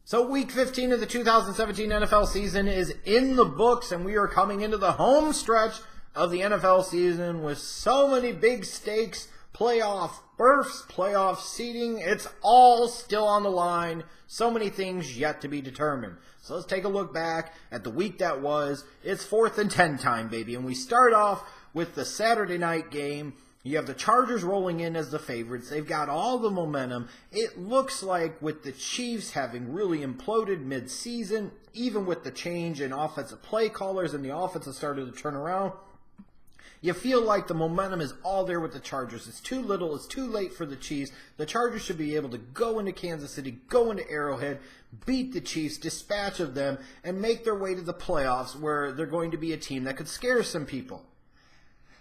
So week 15 of the 2017 NFL season is in the books, and we are coming into the home stretch of the NFL season with so many big stakes, playoff berths, playoff seeding. It's all still on the line. So many things yet to be determined. So let's take a look back at the week that was. It's 4th and 10 time, baby. And we start off with the Saturday night game. You have the Chargers rolling in as the favorites. They've got all the momentum. It looks like with the Chiefs having really imploded mid-season, even with the change in offensive play callers and the offense has started to turn around, you feel like the momentum is all there with the Chargers. It's too little. It's too late for the Chiefs. The Chargers should be able to go into Kansas City, go into Arrowhead, beat the Chiefs, dispatch of them, and make their way to the playoffs where they're going to be a team that could scare some people.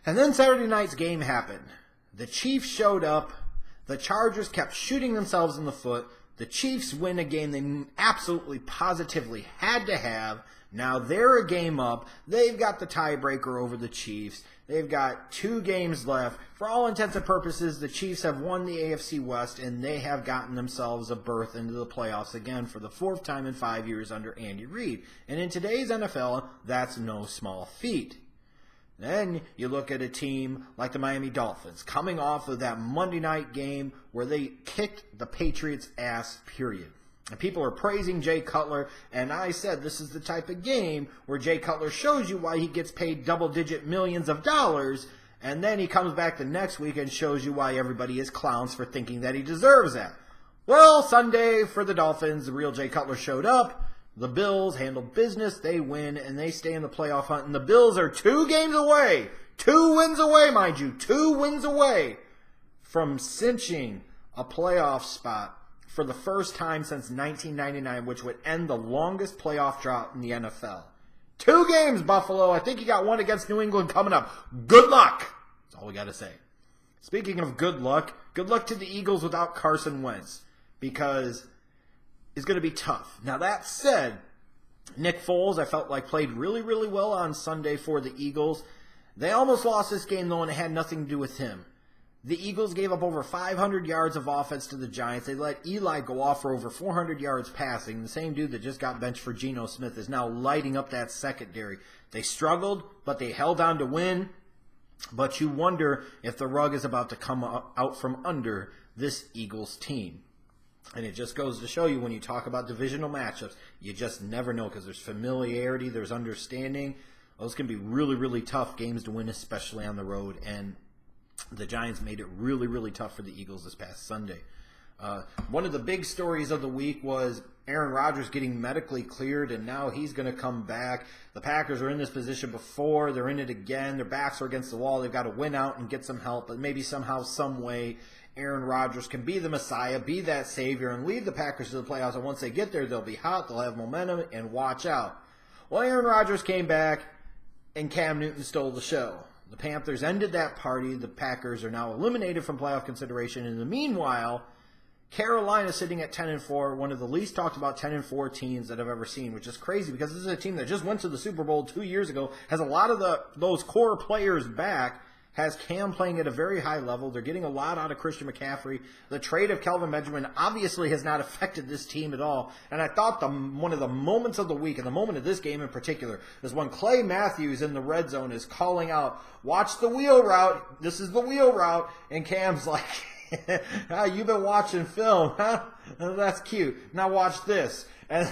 And then Saturday night's game happened. The Chiefs showed up. The Chargers kept shooting themselves in the foot. The Chiefs win a game they absolutely positively had to have. Now they're a game up. They've got the tiebreaker over the Chiefs. They've got 2 games left. For all intents and purposes, the Chiefs have won the AFC West, and they have gotten themselves a berth into the playoffs again for the 4th time in 5 years under Andy Reid. And in today's NFL, that's no small feat. Then you look at a team like the Miami Dolphins, coming off of that Monday night game where they kicked the Patriots' ass, period. And people are praising Jay Cutler, and I said this is the type of game where Jay Cutler shows you why he gets paid double-digit millions of dollars, and then he comes back the next week and shows you why everybody is clowns for thinking that he deserves that. Well, Sunday for the Dolphins, the real Jay Cutler showed up. The Bills handled business, they win, and they stay in the playoff hunt. And the Bills are 2 games away, 2 wins away, mind you, 2 wins away from cinching a playoff spot for the first time since 1999, which would end the longest playoff drought in the NFL. 2 games, Buffalo. I think you got one against New England coming up. Good luck. That's all we got to say. Speaking of good luck to the Eagles without Carson Wentz, because is going to be tough. Now, that said, Nick Foles, I felt like, played really, really well on Sunday for the Eagles. They almost lost this game, though, and it had nothing to do with him. The Eagles gave up over 500 yards of offense to the Giants. They let Eli go off for over 400 yards passing. The same dude that just got benched for Geno Smith is now lighting up that secondary. They struggled, but they held on to win. But you wonder if the rug is about to come out from under this Eagles team. And it just goes to show you when you talk about divisional matchups, you just never know because there's familiarity, there's understanding. Those can be really, really tough games to win, especially on the road. And the Giants made it really, really tough for the Eagles this past Sunday. One of the big stories of the week was Aaron Rodgers getting medically cleared, and now he's going to come back. The Packers are in this position before. They're in it again. Their backs are against the wall. They've got to win out and get some help, but maybe somehow, some way, Aaron Rodgers can be the Messiah, be that savior, and lead the Packers to the playoffs. And once they get there, they'll be hot, they'll have momentum, and watch out. Well, Aaron Rodgers came back, and Cam Newton stole the show. The Panthers ended that party. The Packers are now eliminated from playoff consideration. In the meanwhile, Carolina sitting at 10-4, one of the least talked about 10-4 teams that I've ever seen, which is crazy because this is a team that just went to the Super Bowl 2 years ago, has a lot of those core players back, has Cam playing at a very high level. They're getting a lot out of Christian McCaffrey. The trade of Kelvin Benjamin obviously has not affected this team at all. And I thought one of the moments of the week, and the moment of this game in particular, is when Clay Matthews in the red zone is calling out, "Watch the wheel route. This is the wheel route." And Cam's like, "You've been watching film, huh? That's cute. Now watch this." And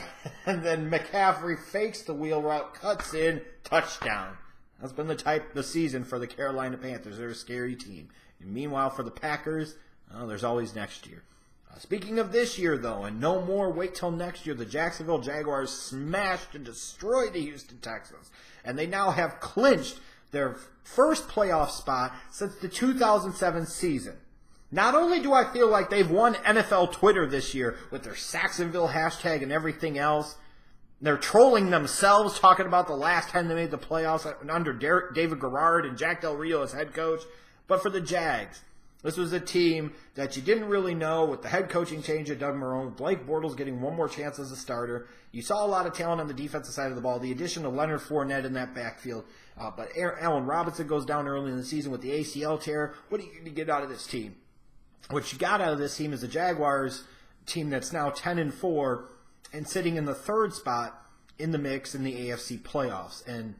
then McCaffrey fakes the wheel route, cuts in, touchdown. That's been the season for the Carolina Panthers. They're a scary team. And meanwhile, for the Packers, there's always next year. Speaking of this year, though, and no more, wait till next year, the Jacksonville Jaguars smashed and destroyed the Houston Texans. And they now have clinched their first playoff spot since the 2007 season. Not only do I feel like they've won NFL Twitter this year with their Saxonville hashtag and everything else, they're trolling themselves, talking about the last time they made the playoffs under David Garrard and Jack Del Rio as head coach. But for the Jags, this was a team that you didn't really know with the head coaching change of Doug Marrone, Blake Bortles getting one more chance as a starter. You saw a lot of talent on the defensive side of the ball, the addition of Leonard Fournette in that backfield. But Allen Robinson goes down early in the season with the ACL tear. What are you going to get out of this team? What you got out of this team is the Jaguars team that's now 10-4. and sitting in the third spot in the mix in the AFC playoffs. And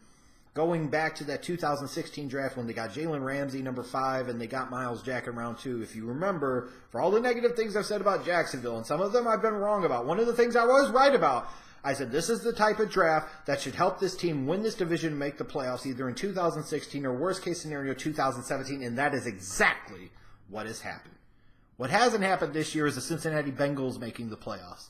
going back to that 2016 draft when they got Jalen Ramsey, number 5, and they got Myles Jack in round 2, if you remember, for all the negative things I've said about Jacksonville, and some of them I've been wrong about, one of the things I was right about, I said this is the type of draft that should help this team win this division and make the playoffs either in 2016 or worst case scenario 2017, and that is exactly what has happened. What hasn't happened this year is the Cincinnati Bengals making the playoffs.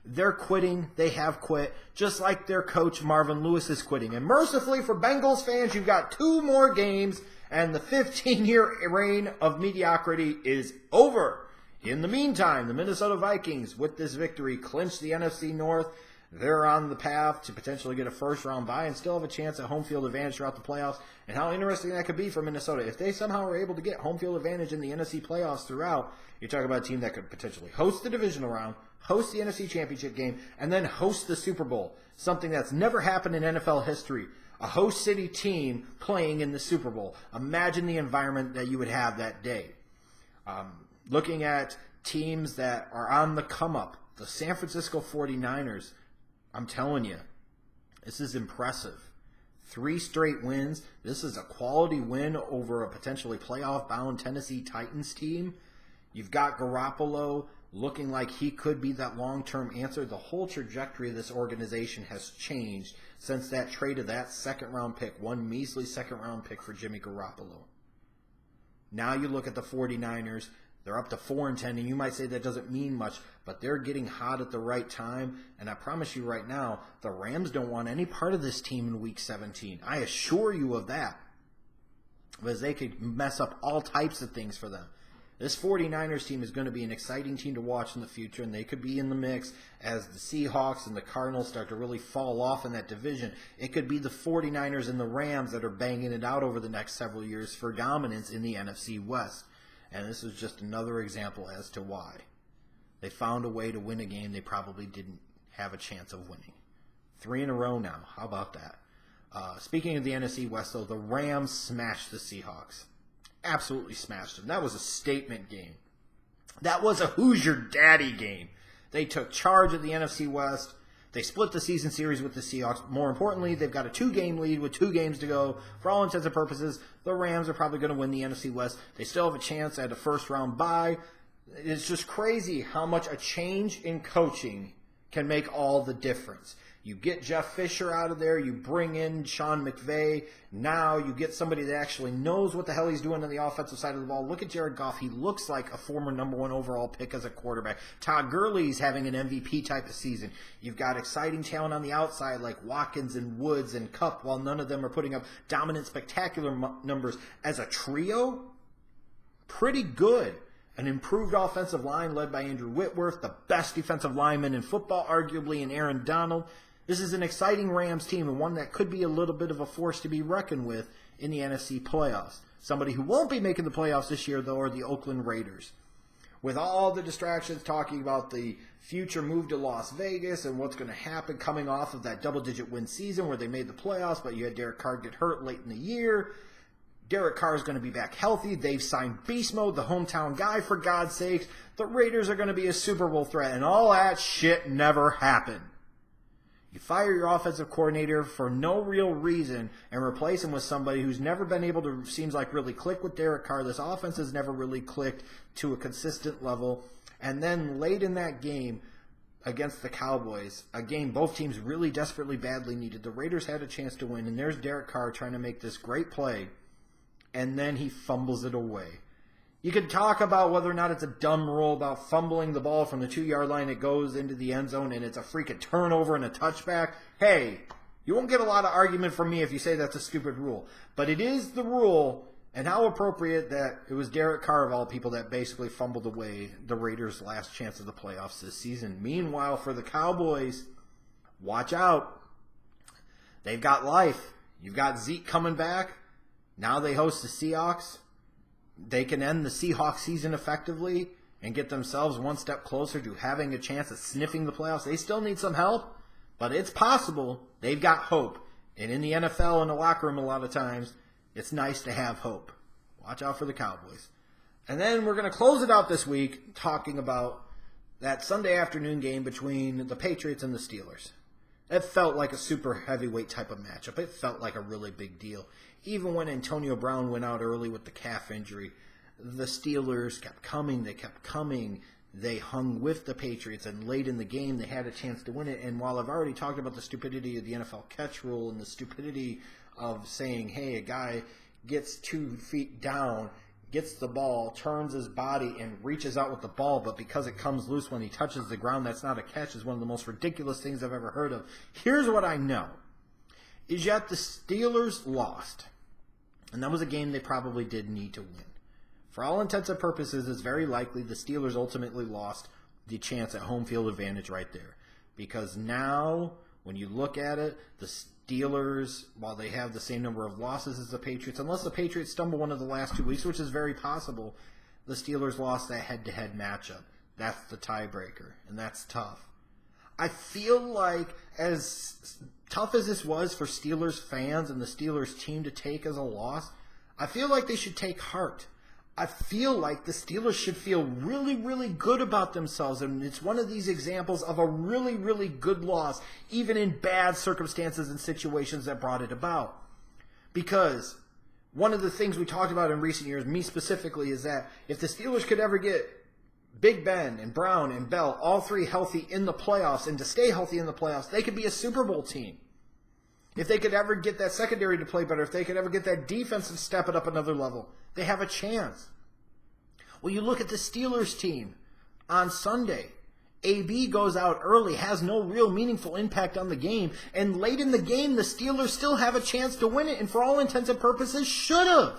They're quitting. They have quit, just like their coach Marvin Lewis is quitting. And mercifully for Bengals fans, you've got 2 more games, and the 15-year reign of mediocrity is over. In the meantime, the Minnesota Vikings, with this victory, clinched the NFC North. They're on the path to potentially get a first-round bye and still have a chance at home field advantage throughout the playoffs. And how interesting that could be for Minnesota. If they somehow are able to get home field advantage in the NFC playoffs throughout, you're talking about a team that could potentially host the divisional round, host the NFC Championship game, and then host the Super Bowl. Something that's never happened in NFL history. A host city team playing in the Super Bowl. Imagine the environment that you would have that day. Looking at teams that are on the come-up, the San Francisco 49ers, I'm telling you, this is impressive. 3 straight wins. This is a quality win over a potentially playoff-bound Tennessee Titans team. You've got Garoppolo looking like he could be that long-term answer. The whole trajectory of this organization has changed since that trade of that second-round pick, one measly second-round pick for Jimmy Garoppolo. Now you look at the 49ers. They're up to 4-10, and you might say that doesn't mean much, but they're getting hot at the right time. And I promise you right now, the Rams don't want any part of this team in Week 17. I assure you of that, because they could mess up all types of things for them. This 49ers team is going to be an exciting team to watch in the future, and they could be in the mix as the Seahawks and the Cardinals start to really fall off in that division. It could be the 49ers and the Rams that are banging it out over the next several years for dominance in the NFC West. And this is just another example as to why. They found a way to win a game they probably didn't have a chance of winning. 3 in a row now. How about that? Speaking of the NFC West, though, the Rams smashed the Seahawks. Absolutely smashed them. That was a statement game. That was a Who's Your Daddy game. They took charge of the NFC West. They split the season series with the Seahawks. More importantly, they've got a 2-game lead with 2 games to go. For all intents and purposes, the Rams are probably going to win the NFC West. They still have a chance at a first-round bye. It's just crazy how much a change in coaching can make all the difference. You get Jeff Fisher out of there. You bring in Sean McVay. Now you get somebody that actually knows what the hell he's doing on the offensive side of the ball. Look at Jared Goff. He looks like a former number 1 overall pick as a quarterback. Todd Gurley's having an MVP type of season. You've got exciting talent on the outside like Watkins and Woods and Kupp, while none of them are putting up dominant, spectacular numbers. As a trio, pretty good. An improved offensive line led by Andrew Whitworth, the best defensive lineman in football, arguably, in Aaron Donald. This is an exciting Rams team, and one that could be a little bit of a force to be reckoned with in the NFC playoffs. Somebody who won't be making the playoffs this year, though, are the Oakland Raiders. With all the distractions talking about the future move to Las Vegas and what's going to happen coming off of that double-digit win season where they made the playoffs, but you had Derek Carr get hurt late in the year. Derek Carr is going to be back healthy. They've signed Beast Mode, the hometown guy, for God's sakes. The Raiders are going to be a Super Bowl threat, and all that shit never happened. You fire your offensive coordinator for no real reason and replace him with somebody who's never been able to, seems like, really click with Derek Carr. This offense has never really clicked to a consistent level. And then late in that game against the Cowboys, a game both teams really desperately badly needed, the Raiders had a chance to win, and there's Derek Carr trying to make this great play, and then he fumbles it away. You could talk about whether or not it's a dumb rule about fumbling the ball from the 2-yard line. It goes into the end zone, and it's a freaking turnover and a touchback. Hey, you won't get a lot of argument from me if you say that's a stupid rule. But it is the rule, and how appropriate that it was Derek Carr, of all people, that basically fumbled away the Raiders' last chance of the playoffs this season. Meanwhile, for the Cowboys, watch out. They've got life. You've got Zeke coming back. Now they host the Seahawks. They can end the Seahawks season effectively and get themselves one step closer to having a chance at sniffing the playoffs. They still need some help, but it's possible. They've got hope. And in the NFL, in the locker room, a lot of times, it's nice to have hope. Watch out for the Cowboys. And then we're going to close it out this week talking about that Sunday afternoon game between the Patriots and the Steelers. It felt like a super heavyweight type of matchup. It felt like a really big deal. Even when Antonio Brown went out early with the calf injury, the Steelers kept coming. They kept coming. They hung with the Patriots, and late in the game, they had a chance to win it. And while I've already talked about the stupidity of the NFL catch rule and the stupidity of saying, hey, a guy gets 2 feet down, gets the ball, turns his body, and reaches out with the ball, but because it comes loose when he touches the ground, that's not a catch, is one of the most ridiculous things I've ever heard of. Here's what I know, is yet the Steelers lost, and that was a game they probably did need to win. For all intents and purposes, it's very likely the Steelers ultimately lost the chance at home field advantage right there, because now, when you look at it, the Steelers, while they have the same number of losses as the Patriots, unless the Patriots stumble one of the last 2 weeks, which is very possible, the Steelers lost that head-to-head matchup. That's the tiebreaker, and that's tough. I feel like, as tough as this was for Steelers fans and the Steelers team to take as a loss, I feel like they should take heart. I feel like the Steelers should feel really, really good about themselves, and it's one of these examples of a really, really good loss, even in bad circumstances and situations that brought it about. Because one of the things we talked about in recent years, me specifically, is that if the Steelers could ever get Big Ben and Brown and Bell, all three healthy in the playoffs, and to stay healthy in the playoffs, they could be a Super Bowl team. If they could ever get that secondary to play better, if they could ever get that defense to step it up another level, they have a chance. Well, you look at the Steelers team on Sunday. AB goes out early, has no real meaningful impact on the game, and late in the game, the Steelers still have a chance to win it, and for all intents and purposes, should have.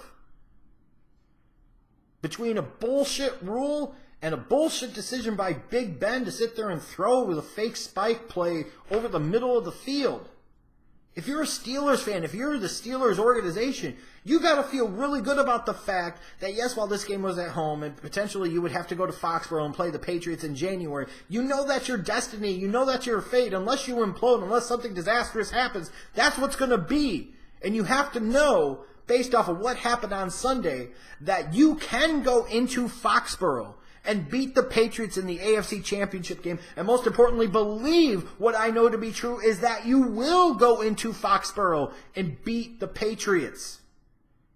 Between a bullshit rule and a bullshit decision by Big Ben to sit there and throw with a fake spike play over the middle of the field. If you're a Steelers fan, if you're the Steelers organization, you got to feel really good about the fact that, yes, while this game was at home and potentially you would have to go to Foxborough and play the Patriots in January, you know that's your destiny, you know that's your fate. Unless you implode, unless something disastrous happens, that's what's going to be. And you have to know, based off of what happened on Sunday, that you can go into Foxborough and beat the Patriots in the AFC Championship game, and most importantly, believe what I know to be true is that you will go into Foxborough and beat the Patriots.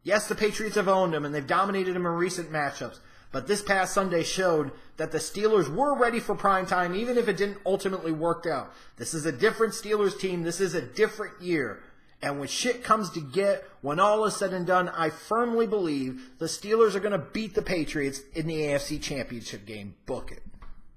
Yes, the Patriots have owned them, and they've dominated them in recent matchups, but this past Sunday showed that the Steelers were ready for prime time, even if it didn't ultimately work out. This is a different Steelers team. This is a different year. And when shit comes to get, when all is said and done, I firmly believe the Steelers are going to beat the Patriots in the AFC Championship game. Book it.